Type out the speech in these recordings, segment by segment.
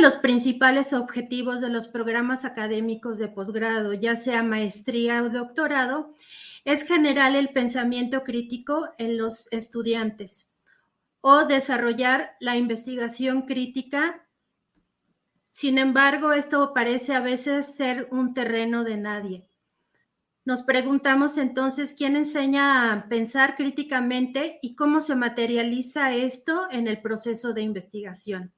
los principales objetivos de los programas académicos de posgrado, ya sea maestría o doctorado, es generar el pensamiento crítico en los estudiantes o desarrollar la investigación crítica. Sin embargo, esto parece a veces ser un terreno de nadie. Nos preguntamos entonces quién enseña a pensar críticamente y cómo se materializa esto en el proceso de investigación.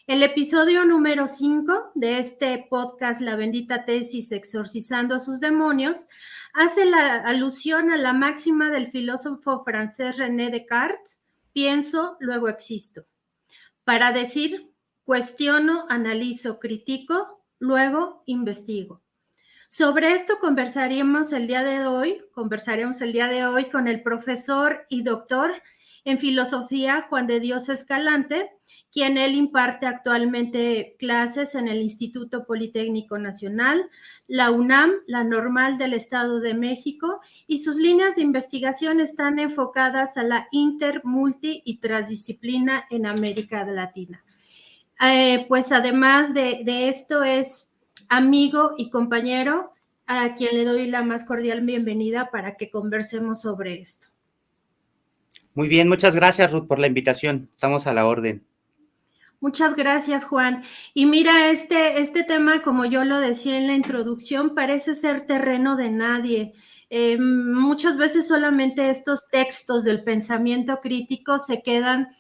El episodio número 5 de este podcast, La bendita tesis, exorcizando a sus demonios, hace la alusión a la máxima del filósofo francés René Descartes: pienso, luego existo. Para decir, cuestiono, analizo, critico, luego investigo. Sobre esto conversaremos el día de hoy con el profesor y doctor en filosofía Juan de Dios Escalante, quien él imparte actualmente clases en el Instituto Politécnico Nacional, la UNAM, la Normal del Estado de México, y sus líneas de investigación están enfocadas a la inter, multi y transdisciplina en América Latina. Pues además de esto es amigo y compañero a quien le doy la más cordial bienvenida para que conversemos sobre esto. Muy bien, muchas gracias, Ruth, por la invitación. Estamos a la orden. Muchas gracias, Juan. Y mira, este tema, como yo lo decía en la introducción, parece ser terreno de nadie. Muchas veces solamente estos textos del pensamiento crítico se quedan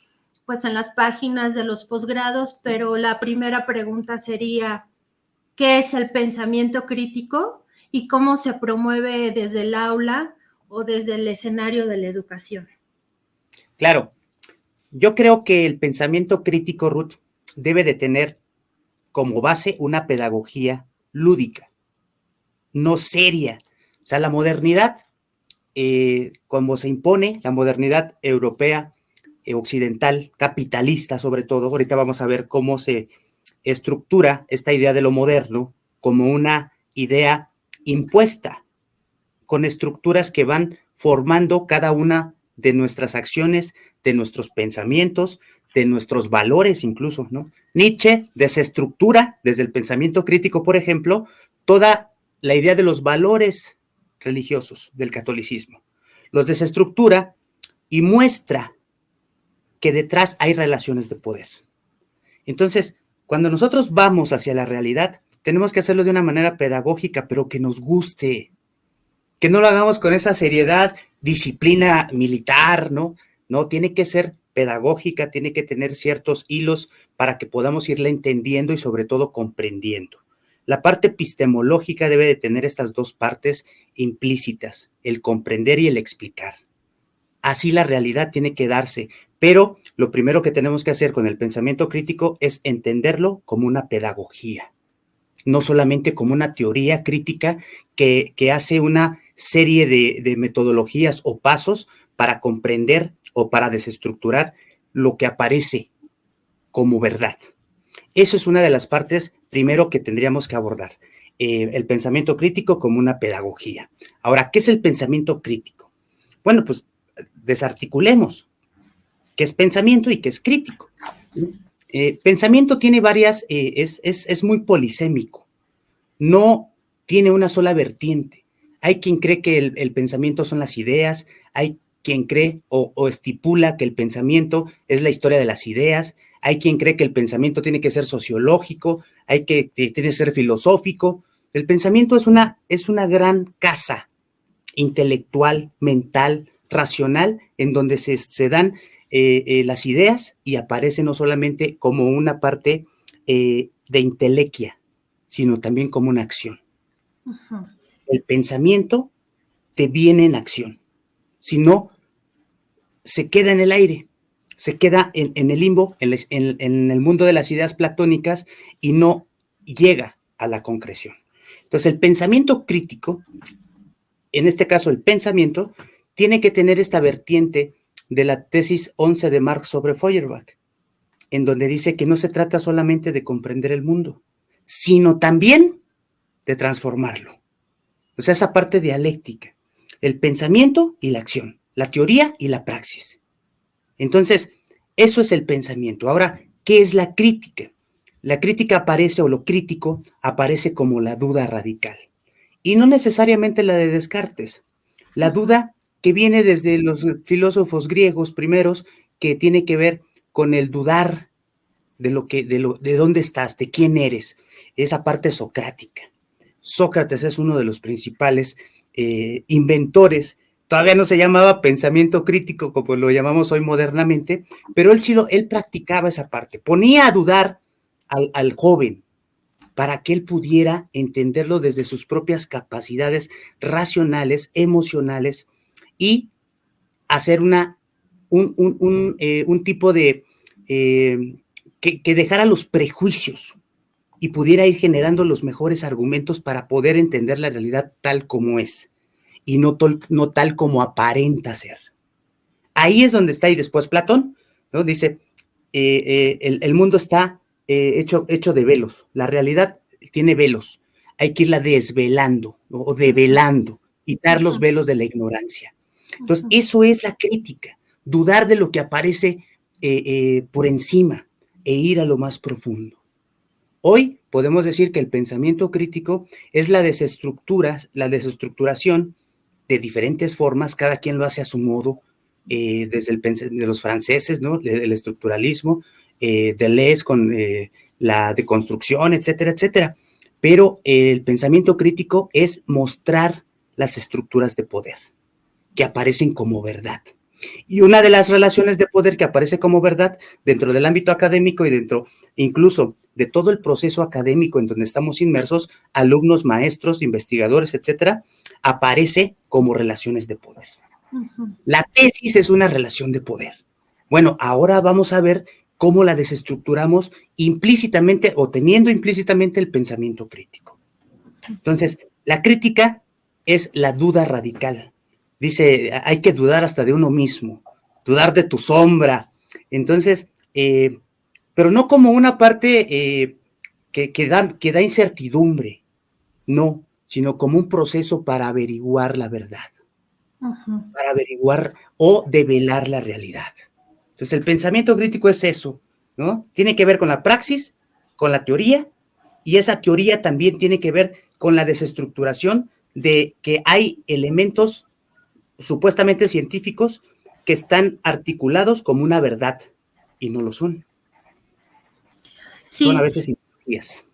pues en las páginas de los posgrados, pero la primera pregunta sería, ¿qué es el pensamiento crítico y cómo se promueve desde el aula o desde el escenario de la educación? Claro, yo creo que el pensamiento crítico, Ruth, debe de tener como base una pedagogía lúdica, no seria. O sea, la modernidad, como se impone, la modernidad europea, occidental, capitalista sobre todo, ahorita vamos a ver cómo se estructura esta idea de lo moderno como una idea impuesta, con estructuras que van formando cada una de nuestras acciones, de nuestros pensamientos, de nuestros valores incluso, ¿no? Nietzsche desestructura desde el pensamiento crítico, por ejemplo, toda la idea de los valores religiosos del catolicismo. Los desestructura y muestra que detrás hay relaciones de poder. Entonces, cuando nosotros vamos hacia la realidad, tenemos que hacerlo de una manera pedagógica, pero que nos guste, que no lo hagamos con esa seriedad, disciplina militar, ¿no? No, tiene que ser pedagógica, tiene que tener ciertos hilos para que podamos irla entendiendo y sobre todo comprendiendo. La parte epistemológica debe de tener estas dos partes implícitas, el comprender y el explicar. Así la realidad tiene que darse, pero lo primero que tenemos que hacer con el pensamiento crítico es entenderlo como una pedagogía, no solamente como una teoría crítica que hace una serie de metodologías o pasos para comprender o para desestructurar lo que aparece como verdad. Eso es una de las partes primero que tendríamos que abordar, el pensamiento crítico como una pedagogía. Ahora, ¿qué es el pensamiento crítico? Bueno, pues desarticulemos qué es pensamiento y qué es crítico. Pensamiento tiene varias, es muy polisémico, no tiene una sola vertiente. Hay quien cree que el pensamiento son las ideas, hay quien cree o estipula que el pensamiento es la historia de las ideas, hay quien cree que el pensamiento tiene que ser sociológico, hay que tiene que ser filosófico. El pensamiento es una gran casa intelectual, mental, racional, en donde se dan las ideas y aparece no solamente como una parte de intelequia, sino también como una acción. Uh-huh. El pensamiento te viene en acción, si no, se queda en el aire, se queda en el limbo, en el mundo de las ideas platónicas y no llega a la concreción. Entonces, el pensamiento crítico, en este caso el pensamiento, tiene que tener esta vertiente de la tesis 11 de Marx sobre Feuerbach, en donde dice que no se trata solamente de comprender el mundo, sino también de transformarlo. O sea, esa parte dialéctica, el pensamiento y la acción, la teoría y la praxis. Entonces, eso es el pensamiento. Ahora, ¿qué es la crítica? la crítica aparece, o lo crítico aparece como la duda radical. Y no necesariamente la de Descartes. La duda que viene desde los filósofos griegos primeros, que tiene que ver con el dudar de dónde estás, de quién eres, esa parte socrática. Sócrates es uno de los principales inventores. Todavía no se llamaba pensamiento crítico como lo llamamos hoy modernamente, pero él practicaba esa parte, ponía a dudar al joven para que él pudiera entenderlo desde sus propias capacidades racionales, emocionales, y hacer un tipo de que dejara los prejuicios y pudiera ir generando los mejores argumentos para poder entender la realidad tal como es y no tal como aparenta ser. Ahí es donde está, y después Platón, ¿no? Dice, el mundo está hecho de velos, la realidad tiene velos, hay que irla desvelando, ¿no? O develando, quitar los velos de la ignorancia. Entonces, eso es la crítica, dudar de lo que aparece por encima e ir a lo más profundo. Hoy podemos decir que el pensamiento crítico es la desestructuración de diferentes formas, cada quien lo hace a su modo, desde de los franceses, ¿no? El estructuralismo, Deleuze con la deconstrucción, etcétera, etcétera. Pero el pensamiento crítico es mostrar las estructuras de poder que aparecen como verdad. Y una de las relaciones de poder que aparece como verdad dentro del ámbito académico y dentro incluso de todo el proceso académico en donde estamos inmersos, alumnos, maestros, investigadores, etcétera, aparece como relaciones de poder. La tesis es una relación de poder. Bueno, ahora vamos a ver cómo la desestructuramos implícitamente o teniendo implícitamente el pensamiento crítico. Entonces, la crítica es la duda radical. Dice, hay que dudar hasta de uno mismo, dudar de tu sombra. Entonces, pero no como una parte que da incertidumbre, no, sino como un proceso para averiguar la verdad, para averiguar o develar la realidad. Entonces, el pensamiento crítico es eso, ¿no? Tiene que ver con la praxis, con la teoría, y esa teoría también tiene que ver con la desestructuración de que hay elementos supuestamente científicos que están articulados como una verdad y no lo son. Sí. Son a veces ideologías.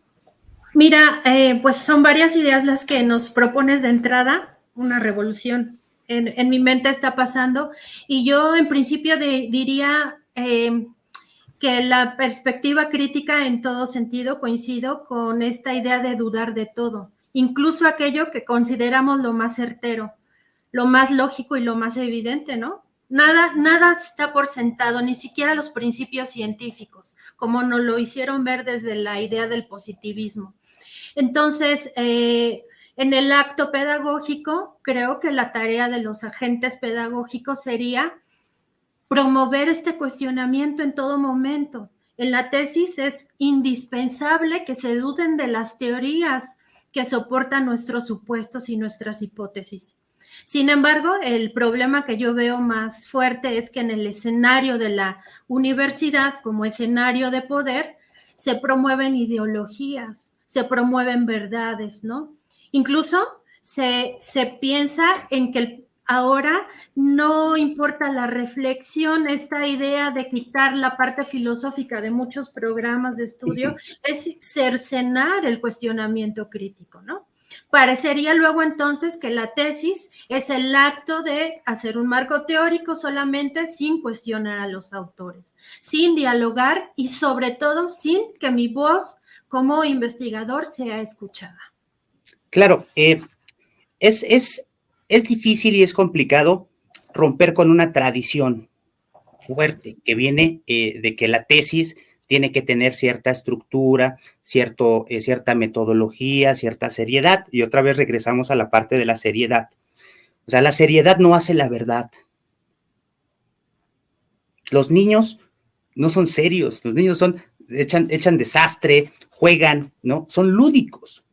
Mira, pues son varias ideas las que nos propones de entrada, una revolución en mi mente está pasando, y yo en principio diría que la perspectiva crítica en todo sentido coincido con esta idea de dudar de todo, incluso aquello que consideramos lo más certero, lo más lógico y lo más evidente, ¿no? Nada está por sentado, ni siquiera los principios científicos, como nos lo hicieron ver desde la idea del positivismo. Entonces, en el acto pedagógico, creo que la tarea de los agentes pedagógicos sería promover este cuestionamiento en todo momento. En la tesis es indispensable que se duden de las teorías que soportan nuestros supuestos y nuestras hipótesis. Sin embargo, el problema que yo veo más fuerte es que en el escenario de la universidad, como escenario de poder, se promueven ideologías, se promueven verdades, ¿no? Incluso se piensa en que ahora no importa la reflexión, esta idea de quitar la parte filosófica de muchos programas de estudio es cercenar el cuestionamiento crítico, ¿no? Parecería luego entonces que la tesis es el acto de hacer un marco teórico solamente sin cuestionar a los autores, sin dialogar y sobre todo sin que mi voz como investigador sea escuchada. Claro, es difícil y es complicado romper con una tradición fuerte que viene de que la tesis tiene que tener cierta estructura, cierta metodología, cierta seriedad, y otra vez regresamos a la parte de la seriedad. O sea, la seriedad no hace la verdad. Los niños no son serios, los niños echan desastre, juegan, ¿no? Son lúdicos.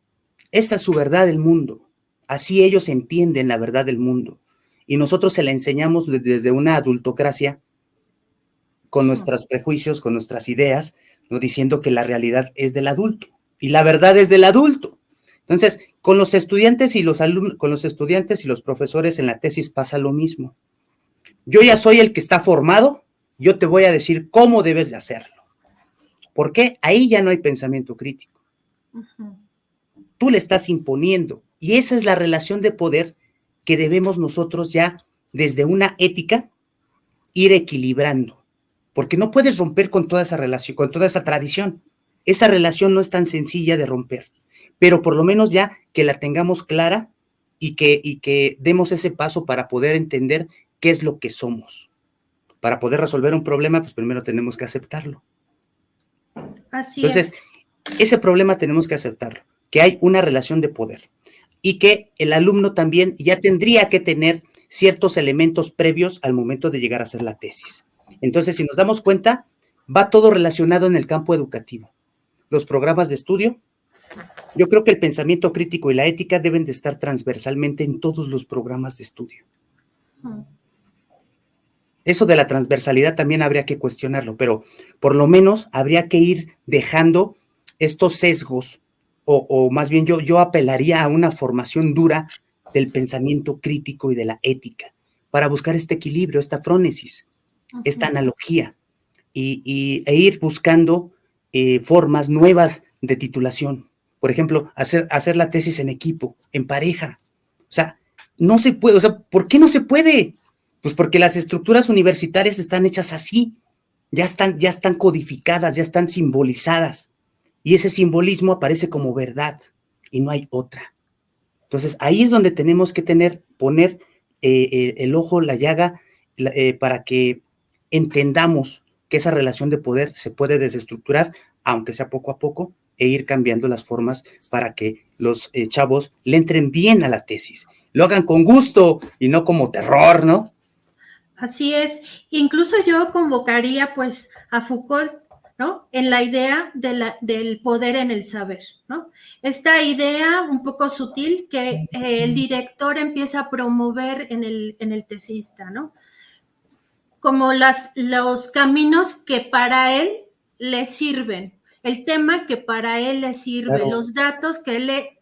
Esa es su verdad del mundo. Así ellos entienden la verdad del mundo. Y nosotros se la enseñamos desde una adultocracia, con nuestros prejuicios, con nuestras ideas, no diciendo que la realidad es del adulto y la verdad es del adulto. Entonces, con los estudiantes y los alumnos, con los estudiantes y los profesores en la tesis pasa lo mismo. Yo ya soy el que está formado, yo te voy a decir cómo debes de hacerlo. ¿Por qué? Ahí ya no hay pensamiento crítico. Tú le estás imponiendo, y esa es la relación de poder que debemos nosotros ya, desde una ética, ir equilibrando, porque no puedes romper con toda esa relación, con toda esa tradición. Esa relación no es tan sencilla de romper, pero por lo menos ya que la tengamos clara y que demos ese paso para poder entender qué es lo que somos. Para poder resolver un problema, pues primero tenemos que aceptarlo. Así Entonces, es. ese problema tenemos que aceptarlo, que hay una relación de poder y que el alumno también ya tendría que tener ciertos elementos previos al momento de llegar a hacer la tesis. Entonces, si nos damos cuenta, va todo relacionado en el campo educativo. Los programas de estudio, yo creo que el pensamiento crítico y la ética deben de estar transversalmente en todos los programas de estudio. Eso de la transversalidad también habría que cuestionarlo, pero por lo menos habría que ir dejando estos sesgos, o más bien yo apelaría a una formación dura del pensamiento crítico y de la ética, para buscar este equilibrio, esta frónesis, esta analogía, e ir buscando formas nuevas de titulación. Por ejemplo, hacer la tesis en equipo, en pareja. O sea, no se puede, o sea, ¿por qué no se puede? Pues porque las estructuras universitarias están hechas así, ya están codificadas, ya están simbolizadas, y ese simbolismo aparece como verdad, y no hay otra. Entonces, ahí es donde tenemos que poner el ojo, la llaga, para que entendamos que esa relación de poder se puede desestructurar, aunque sea poco a poco, e ir cambiando las formas para que los chavos le entren bien a la tesis, lo hagan con gusto y no como terror, ¿no? Así es. Incluso yo convocaría pues a Foucault, ¿no? En la idea del poder en el saber, ¿no? Esta idea un poco sutil que el director empieza a promover en el tesista, ¿no? Como los caminos que para él le sirven, el tema que para él le sirve, claro, los datos que le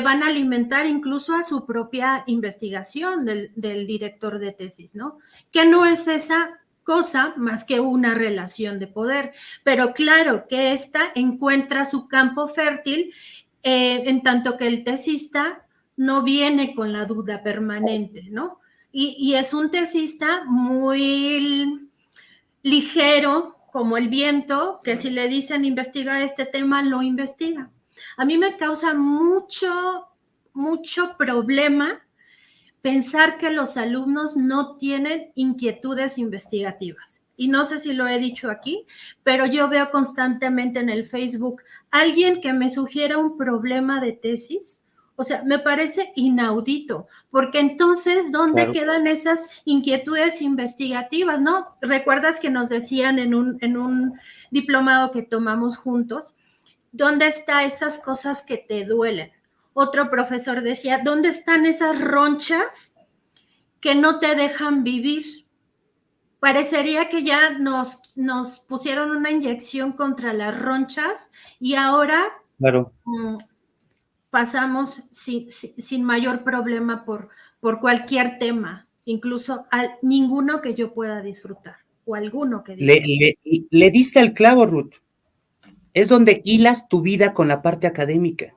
van a alimentar incluso a su propia investigación del director de tesis, ¿no? Que no es esa cosa más que una relación de poder, pero claro que esta encuentra su campo fértil en tanto que el tesista no viene con la duda permanente, ¿no? Y es un tesista muy ligero, como el viento, que si le dicen investiga este tema, lo investiga. A mí me causa mucho problema pensar que los alumnos no tienen inquietudes investigativas. Y no sé si lo he dicho aquí, pero yo veo constantemente en el Facebook alguien que me sugiera un problema de tesis. O sea, me parece inaudito, porque entonces, ¿dónde quedan esas inquietudes investigativas, no? ¿Recuerdas que nos decían en un diplomado que tomamos juntos, ¿dónde están esas cosas que te duelen? Otro profesor decía, ¿dónde están esas ronchas que no te dejan vivir? Parecería que ya nos pusieron una inyección contra las ronchas y ahora pasamos sin mayor problema por cualquier tema, incluso ninguno que yo pueda disfrutar o alguno que disfrute. Le diste al clavo, Ruth. Es donde hilas tu vida con la parte académica,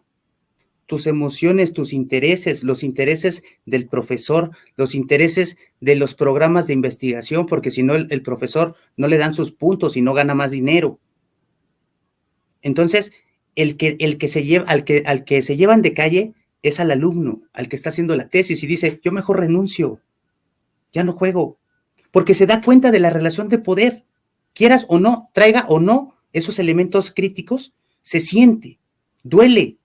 tus emociones, tus intereses, los intereses del profesor, los intereses de los programas de investigación, porque si no el profesor no le dan sus puntos y no gana más dinero. Entonces, al que se llevan de calle es al alumno, al que está haciendo la tesis y dice, yo mejor renuncio, ya no juego, porque se da cuenta de la relación de poder, quieras o no, traiga o no esos elementos críticos, se siente, duele,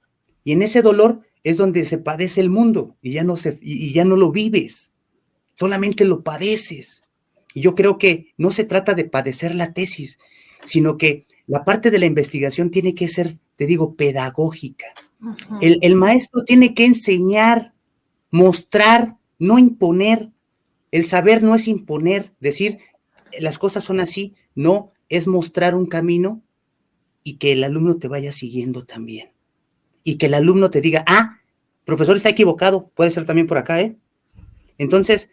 y en ese dolor es donde se padece el mundo, y ya no lo vives, solamente lo padeces. Y yo creo que no se trata de padecer la tesis, sino que la parte de la investigación tiene que ser, te digo, pedagógica. Uh-huh. El maestro tiene que enseñar, mostrar, no imponer. El saber no es imponer, decir, las cosas son así, no, es mostrar un camino y que el alumno te vaya siguiendo también. Y que el alumno te diga, profesor está equivocado, puede ser también por acá, ¿eh? Entonces,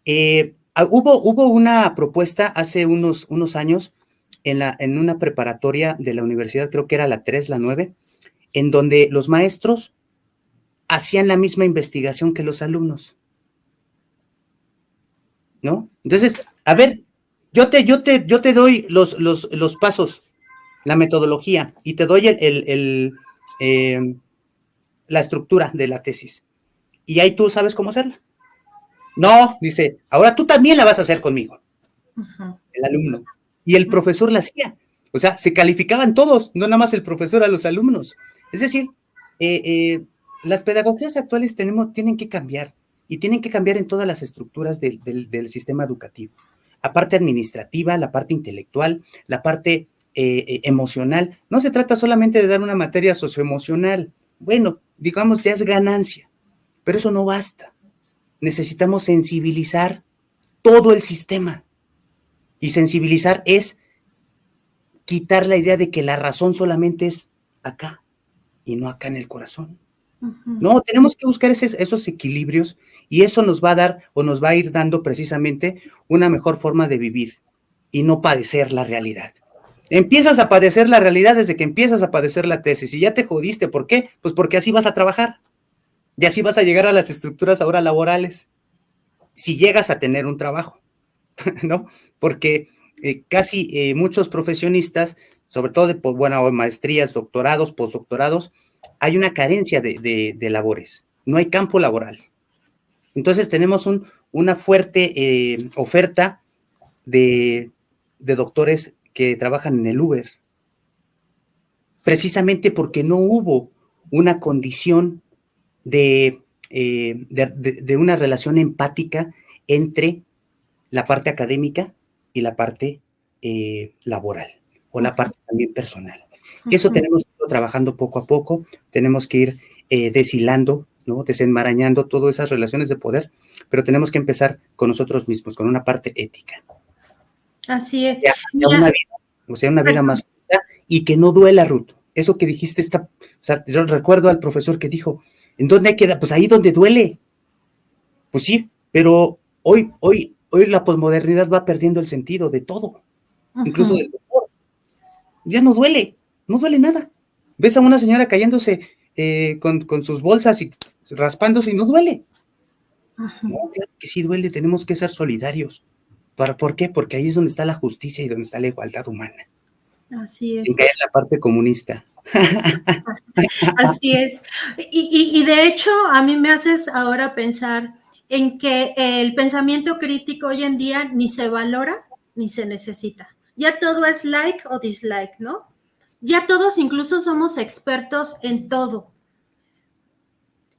hubo una propuesta hace unos años en una preparatoria de la universidad, creo que era la 3, la 9, en donde los maestros hacían la misma investigación que los alumnos, ¿no? Entonces, a ver, yo te doy los pasos, la metodología, y te doy la estructura de la tesis. Y ahí tú sabes cómo hacerla. No, dice, ahora tú también la vas a hacer conmigo. El alumno. Y el profesor la hacía. O sea, se calificaban todos, no nada más el profesor a los alumnos. Es decir, las pedagogías actuales tienen que cambiar, y tienen que cambiar en todas las estructuras del sistema educativo. La parte administrativa, la parte intelectual, la parte emocional. No se trata solamente de dar una materia socioemocional. Bueno, digamos, ya es ganancia, pero eso no basta. Necesitamos sensibilizar todo el sistema. Y sensibilizar es quitar la idea de que la razón solamente es acá y no acá en el corazón. No, tenemos que buscar esos equilibrios, y eso nos va a dar, o nos va a ir dando precisamente una mejor forma de vivir y no padecer la realidad. Empiezas a padecer la realidad desde que empiezas a padecer la tesis, y ya te jodiste. ¿Por qué? Pues porque así vas a trabajar. Y así vas a llegar a las estructuras ahora laborales, si llegas a tener un trabajo, ¿no? Porque casi muchos profesionistas, sobre todo de maestrías, doctorados, postdoctorados, hay una carencia de labores, no hay campo laboral. Entonces tenemos una fuerte oferta de doctores que trabajan en el Uber, precisamente porque no hubo una condición de una relación empática entre la parte académica y la parte laboral, o la parte también personal. Eso tenemos que ir trabajando poco a poco, tenemos que ir deshilando, ¿no? Desenmarañando todas esas relaciones de poder, pero tenemos que empezar con nosotros mismos, con una parte ética. Así es. Una vida más justa y que no duela, Ruth. Eso que dijiste o sea, yo recuerdo al profesor que dijo, ¿en dónde queda? Pues ahí donde duele. Pues sí, pero hoy la posmodernidad va perdiendo el sentido de todo, incluso del dolor. Ya no duele nada. Ves a una señora cayéndose con sus bolsas y raspándose y no duele. No, claro que sí duele, tenemos que ser solidarios. ¿Por qué? Porque ahí es donde está la justicia y donde está la igualdad humana. Así es. Sin caer en la parte comunista. Así es. Y de hecho, a mí me haces ahora pensar en que el pensamiento crítico hoy en día ni se valora ni se necesita. Ya todo es like o dislike, ¿no? Ya todos incluso somos expertos en todo.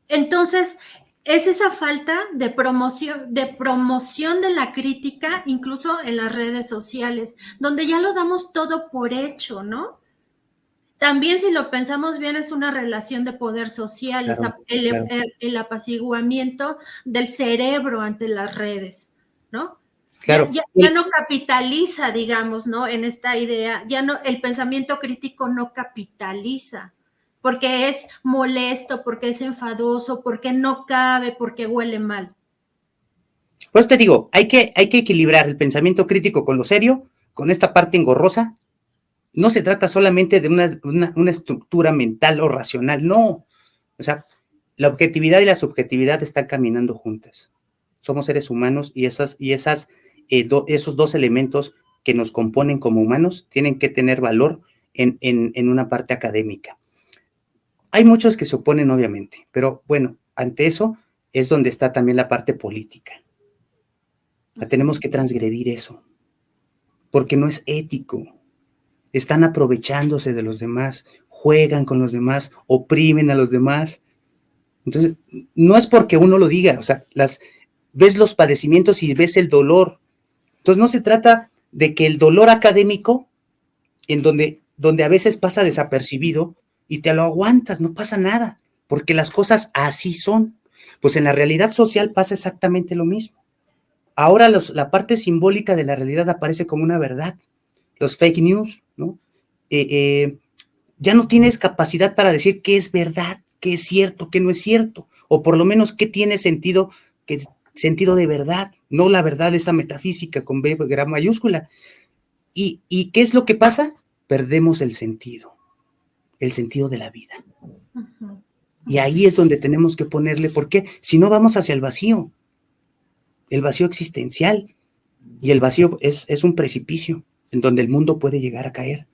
Entonces, es esa falta de promoción de la crítica, incluso en las redes sociales, donde ya lo damos todo por hecho, ¿no? También, si lo pensamos bien, es una relación de poder social, Claro, el apaciguamiento del cerebro ante las redes, ¿no? Claro. Ya no capitaliza, digamos, ¿no? En esta idea, ya no, el pensamiento crítico no capitaliza, porque es molesto, porque es enfadoso, porque no cabe, porque huele mal. Pues te digo, hay que equilibrar el pensamiento crítico con lo serio, con esta parte engorrosa. No se trata solamente de una estructura mental o racional, no. O sea, la objetividad y la subjetividad están caminando juntas. Somos seres humanos, y esos dos elementos que nos componen como humanos tienen que tener valor en una parte académica. Hay muchos que se oponen, obviamente, pero bueno, ante eso es donde está también la parte política. O sea, tenemos que transgredir eso, porque no es ético. Están aprovechándose de los demás, juegan con los demás, oprimen a los demás. Entonces, no es porque uno lo diga, o sea, ves los padecimientos y ves el dolor. Entonces, no se trata de que el dolor académico, en donde a veces pasa desapercibido y te lo aguantas, no pasa nada, porque las cosas así son. Pues en la realidad social pasa exactamente lo mismo. Ahora la parte simbólica de la realidad aparece como una verdad. los fake news, ¿no? Ya no tienes capacidad para decir qué es verdad, qué es cierto, qué no es cierto, o por lo menos qué tiene sentido, qué sentido de verdad, no la verdad esa metafísica con B gran mayúscula. ¿Y qué es lo que pasa? Perdemos el sentido de la vida. Uh-huh. Y ahí es donde tenemos que ponerle, porque si no vamos hacia el vacío existencial, y el vacío es un precipicio en donde el mundo puede llegar a caer.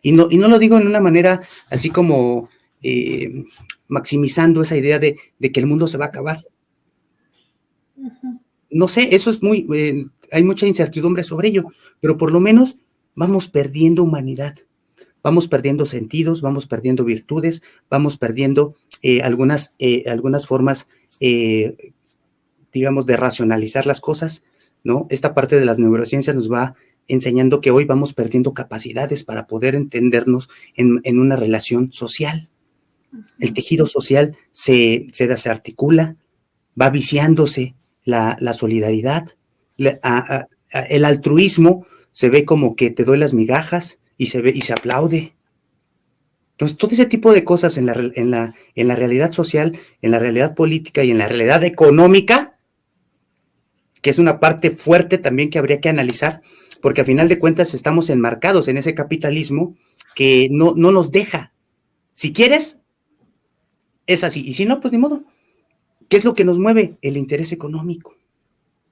Y no lo digo en una manera así como maximizando esa idea de que el mundo se va a acabar. Uh-huh. No sé, eso es hay mucha incertidumbre sobre ello, pero por lo menos vamos perdiendo humanidad, vamos perdiendo sentidos, vamos perdiendo virtudes, vamos perdiendo algunas formas, digamos, de racionalizar las cosas, ¿no? Esta parte de las neurociencias nos va enseñando que hoy vamos perdiendo capacidades para poder entendernos en una relación social. El tejido social se desarticula, va viciándose la solidaridad, el altruismo se ve como que te doy las migajas y se aplaude. Entonces, todo ese tipo de cosas en la realidad social, en la realidad política y en la realidad económica, que es una parte fuerte también que habría que analizar, porque a final de cuentas estamos enmarcados en ese capitalismo que no nos deja. Si quieres, es así, y si no, pues ni modo. ¿Qué es lo que nos mueve? El interés económico.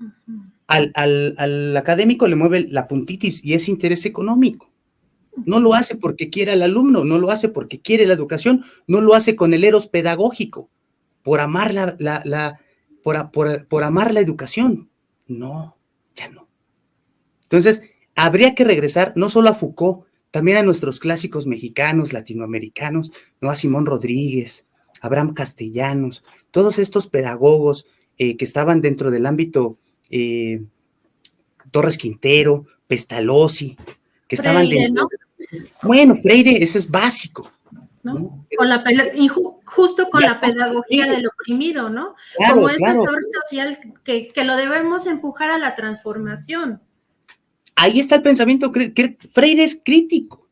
Uh-huh. Al académico le mueve la puntitis y es interés económico. No lo hace porque quiere al alumno, no lo hace porque quiere la educación, no lo hace con el eros pedagógico, por amar por amar la educación. No, ya no. Entonces, habría que regresar no solo a Foucault, también a nuestros clásicos mexicanos, latinoamericanos, ¿no? A Simón Rodríguez, a Abraham Castellanos, todos estos pedagogos que estaban dentro del ámbito, Torres Quintero, Pestalozzi, que Freire, estaban dentro. ¿No? Bueno, Freire, eso es básico. ¿No? Con justo con la pedagogía del oprimido, ¿no? Claro, como ese sector social que lo debemos empujar a la transformación. Ahí está el pensamiento, Freire es crítico,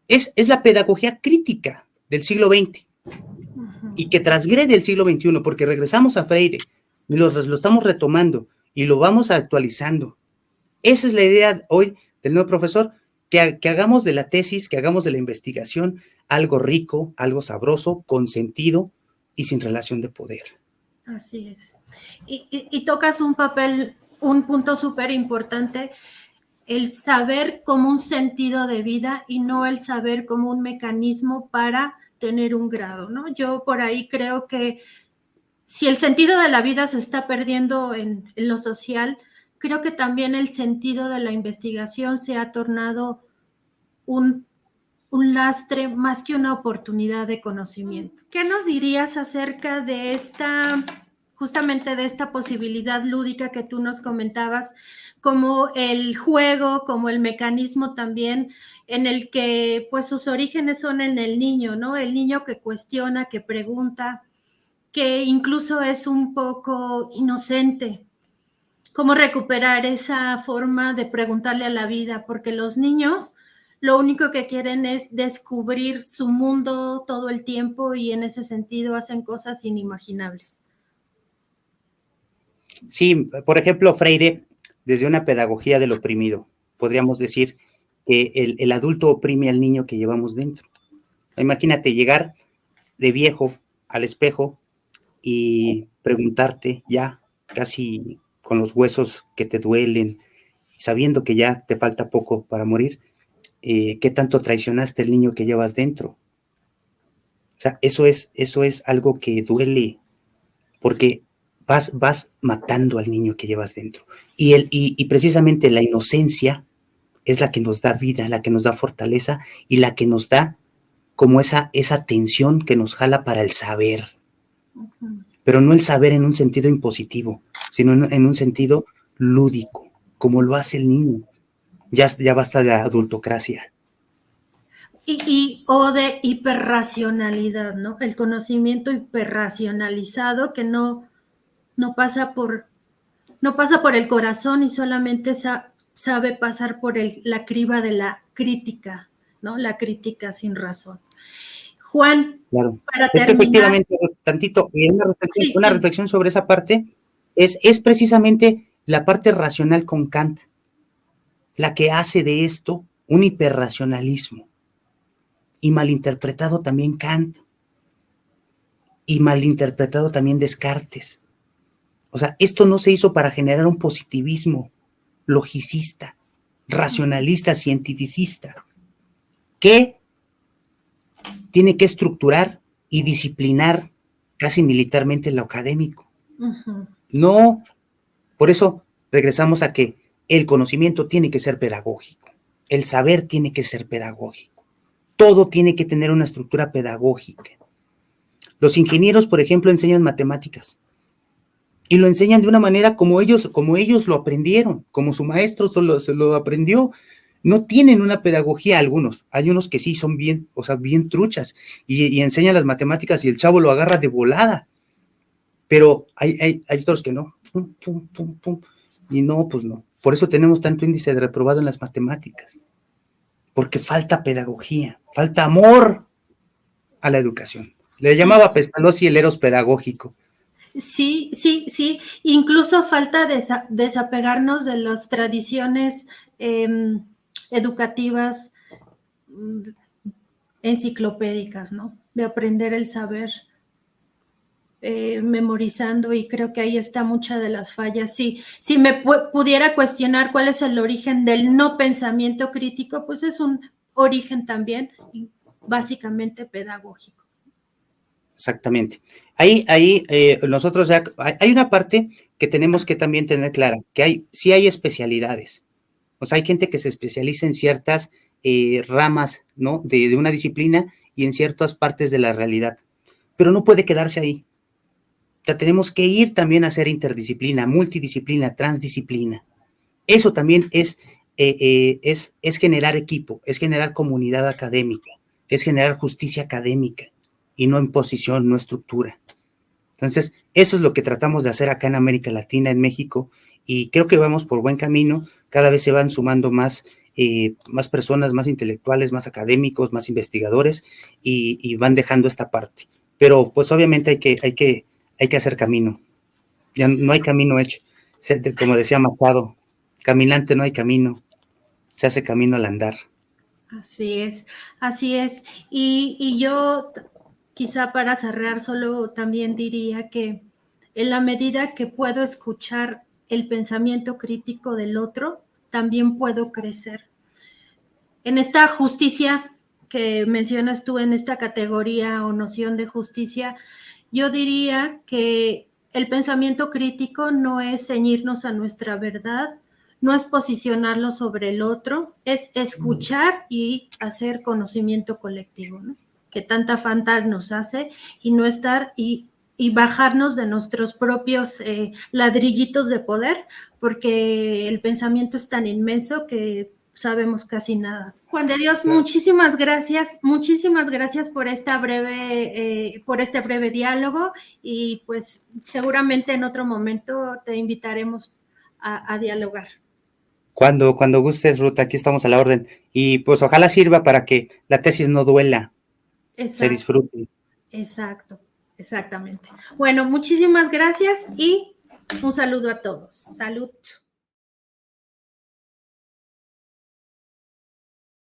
es la pedagogía crítica del siglo XX y que transgrede el siglo XXI, porque regresamos a Freire y lo estamos retomando y lo vamos actualizando. Esa es la idea hoy del nuevo profesor, que hagamos de la tesis, que hagamos de la investigación algo rico, algo sabroso, con sentido y sin relación de poder. Así es. Y tocas un punto súper importante, el saber como un sentido de vida y no el saber como un mecanismo para tener un grado, ¿no? Yo por ahí creo que si el sentido de la vida se está perdiendo en lo social, creo que también el sentido de la investigación se ha tornado un lastre más que una oportunidad de conocimiento. ¿Qué nos dirías acerca de justamente de esta posibilidad lúdica que tú nos comentabas, como el juego, como el mecanismo también en el que pues sus orígenes son en el niño, ¿no? El niño que cuestiona, que pregunta, que incluso es un poco inocente. ¿Cómo recuperar esa forma de preguntarle a la vida? Porque los niños lo único que quieren es descubrir su mundo todo el tiempo y en ese sentido hacen cosas inimaginables. Sí, por ejemplo, Freire, desde una pedagogía del oprimido, podríamos decir que el adulto oprime al niño que llevamos dentro. Imagínate llegar de viejo al espejo y preguntarte ya casi con los huesos que te duelen, sabiendo que ya te falta poco para morir, ¿qué tanto traicionaste al niño que llevas dentro? O sea, eso es algo que duele, porque vas matando al niño que llevas dentro. Y precisamente la inocencia es la que nos da vida, la que nos da fortaleza y la que nos da como esa tensión que nos jala para el saber. Uh-huh. Pero no el saber en un sentido impositivo, sino en un sentido lúdico, como lo hace el niño. Ya basta de adultocracia. O de hiperracionalidad, ¿no? El conocimiento hiperracionalizado que no pasa por el corazón y solamente sabe pasar por la criba de la crítica, ¿no? La crítica sin razón. Juan, Claro. para Es que terminar. efectivamente, tantito, Sí, una reflexión sobre esa parte, es precisamente la parte racional con Kant, la que hace de esto un hiperracionalismo, y malinterpretado también Kant, y malinterpretado también Descartes. O sea, esto no se hizo para generar un positivismo logicista, racionalista, cientificista, que tiene que estructurar y disciplinar casi militarmente lo académico. uh-huh. No, por eso regresamos a que el conocimiento tiene que ser pedagógico, el saber tiene que ser pedagógico, todo tiene que tener una estructura pedagógica. Los ingenieros, por ejemplo, enseñan matemáticas y lo enseñan de una manera como ellos lo aprendieron, como su maestro se lo aprendió. No tienen una pedagogía algunos, hay unos que sí son bien, o sea, bien truchas y enseñan las matemáticas y el chavo lo agarra de volada, pero hay otros que no, pum, pum, pum, pum, y no, pues no. Por eso tenemos tanto índice de reprobado en las matemáticas, porque falta pedagogía, falta amor a la educación. Le llamaba Pestalozzi el eros pedagógico. Sí, sí, sí. Incluso falta desapegarnos de las tradiciones educativas enciclopédicas, ¿no? De aprender el saber memorizando, y creo que ahí está mucha de las fallas. Sí, si me pudiera cuestionar cuál es el origen del no pensamiento crítico, pues es un origen también básicamente pedagógico. Exactamente. Ahí nosotros ya, hay una parte que tenemos que también tener clara, que sí hay especialidades. O sea, hay gente que se especializa en ciertas ramas, ¿no? De una disciplina y en ciertas partes de la realidad, pero no puede quedarse ahí. O sea, tenemos que ir también a ser interdisciplina, multidisciplina, transdisciplina. Eso también es generar equipo, es generar comunidad académica, es generar justicia académica y no imposición, no estructura. Entonces, eso es lo que tratamos de hacer acá en América Latina, en México, y creo que vamos por buen camino. Cada vez se van sumando más personas, más intelectuales, más académicos, más investigadores, y van dejando esta parte. Pero pues obviamente hay que hacer camino. Ya no hay camino hecho. Como decía Machado, caminante no hay camino, se hace camino al andar. Así es, así es. Y yo quizá para cerrar solo también diría que en la medida que puedo escuchar el pensamiento crítico del otro, también puedo crecer. En esta justicia que mencionas tú, en esta categoría o noción de justicia, yo diría que el pensamiento crítico no es ceñirnos a nuestra verdad, no es posicionarlo sobre el otro, es escuchar y hacer conocimiento colectivo, ¿no? Que tanta falta nos hace, y no estar y bajarnos de nuestros propios ladrillitos de poder, porque el pensamiento es tan inmenso que sabemos casi nada. Juan de Dios, claro. Muchísimas gracias por por este breve diálogo, y pues seguramente en otro momento te invitaremos a dialogar. Cuando gustes, Ruth, aquí estamos a la orden. Y pues ojalá sirva para que la tesis no duela, exacto, se disfrute. Exacto, exactamente. Bueno, muchísimas gracias y un saludo a todos. Salud.